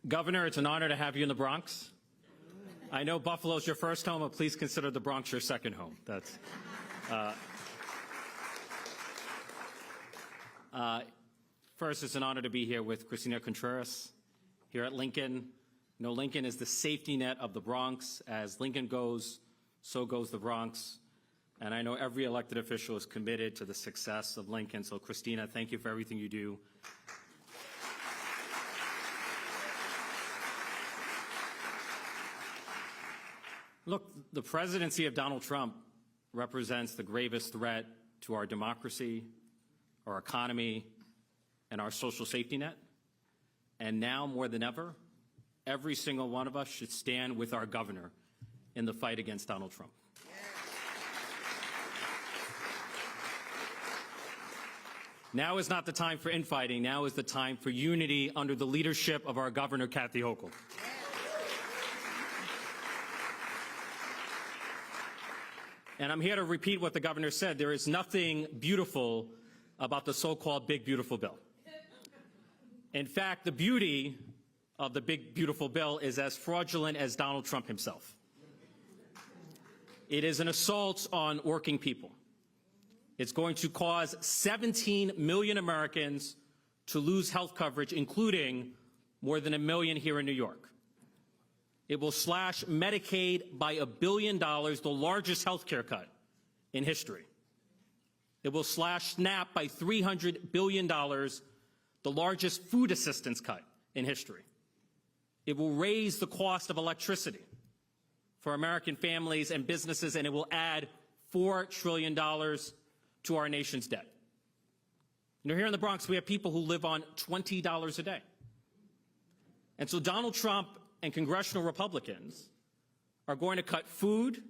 Governor, it's an honor to have you in the Bronx. I know Buffalo's your first home, but please consider the Bronx your second home. First, it's an honor to be here with Ritchie Torres here at Lincoln. You know, Lincoln is the safety net of the Bronx. As Lincoln goes, so goes the Bronx. And I know every elected official is committed to the success of Lincoln. So, Christina, thank you for everything you do. Look, the presidency of Donald Trump represents the gravest threat to our democracy, our economy, and our social safety net. And now more than ever, every single one of us should stand with our governor in the fight against Donald Trump. Now is not the time for infighting. Now is the time for unity under the leadership of our governor, Kathy Hochul. And I'm here to repeat what the governor said. There is nothing beautiful about the so-called big, beautiful bill. In fact, the beauty of the big, beautiful bill is as fraudulent as Donald Trump himself. It is an assault on working people. It's going to cause 17 million Americans to lose health coverage, including more than 1 million here in New York. It will slash Medicaid by $1 billion, the largest health care cut in history. It will slash SNAP by $300 billion, the largest food assistance cut in history. It will raise the cost of electricity for American families and businesses, and it will add $4 trillion to our nation's debt. You know, here in the Bronx, we have people who live on $20 a day. And so Donald Trump and congressional Republicans are going to cut food,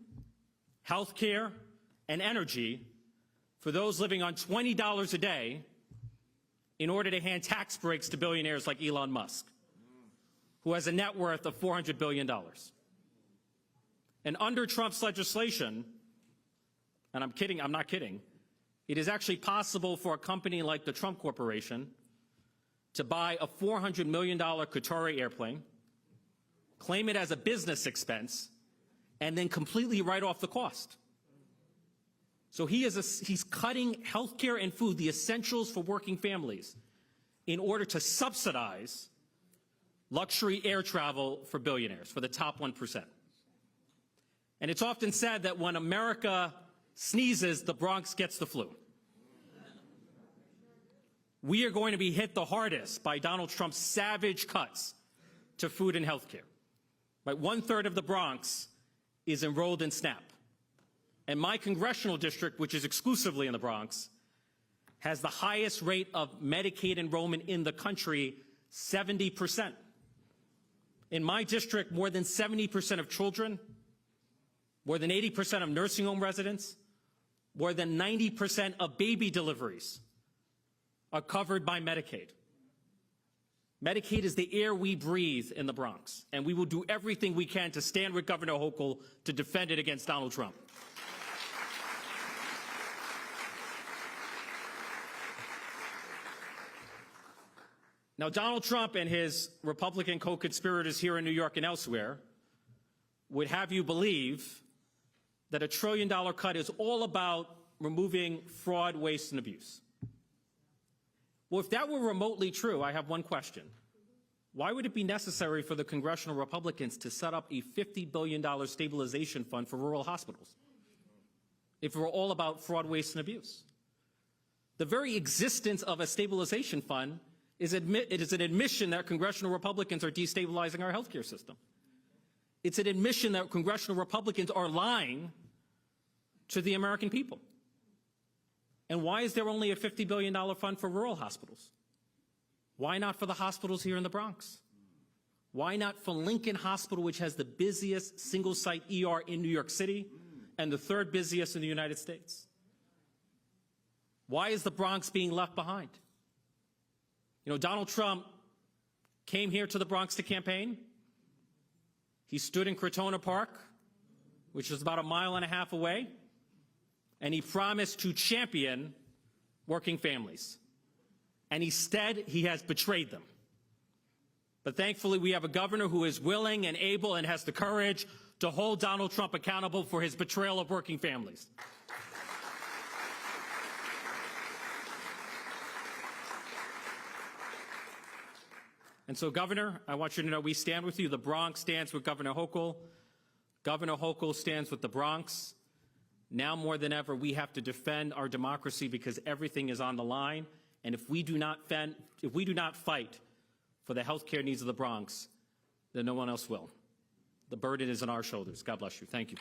health care, and energy for those living on $20 a day in order to hand tax breaks to billionaires like Elon Musk, who has a net worth of $400 billion. And under Trump's legislation, and I'm not kidding, it is actually possible for a company like the Trump Corporation to buy a $400 million Qatari airplane, claim it as a business expense, and then completely write off the cost. So he's cutting health care and food, the essentials for working families, in order to subsidize luxury air travel for billionaires, for the top 1%. And it's often said that when America sneezes, the Bronx gets the flu. We are going to be hit the hardest by Donald Trump's savage cuts to food and health care. Right, 1/3 of the Bronx is enrolled in SNAP. And my congressional district, which is exclusively in the Bronx, has the highest rate of Medicaid enrollment in the country, 70%. In my district, more than 70% of children, more than 80% of nursing home residents, more than 90% of baby deliveries are covered by Medicaid. Medicaid is the air we breathe in the Bronx, and we will do everything we can to stand with Governor Hochul to defend it against Donald Trump. Now, Donald Trump and his Republican co-conspirators here in New York and elsewhere would have you believe that $1 trillion cut is all about removing fraud, waste, and abuse. Well, if that were remotely true, I have one question. Why would it be necessary for the congressional Republicans to set up a $50 billion stabilization fund for rural hospitals if it were all about fraud, waste, and abuse? The very existence of a stabilization fund is an admission that congressional Republicans are destabilizing our healthcare system. It's an admission that congressional Republicans are lying to the American people. And why is there only a $50 billion fund for rural hospitals? Why not for the hospitals here in the Bronx? Why not for Lincoln Hospital, which has the busiest single-site ER in New York City and the 3rd busiest in the United States? Why is the Bronx being left behind? You know, Donald Trump came here to the Bronx to campaign. He stood in Crotona Park, which is about 1.5 miles away, and he promised to champion working families. And instead, he has betrayed them. But thankfully, we have a governor who is willing and able and has the courage to hold Donald Trump accountable for his betrayal of working families. And so, Governor, I want you to know we stand with you. The Bronx stands with Governor Hochul. Governor Hochul stands with the Bronx. Now more than ever, we have to defend our democracy because everything is on the line. And if we do not fight for the health care needs of the Bronx, then no one else will. The burden is on our shoulders. God bless you. Thank you.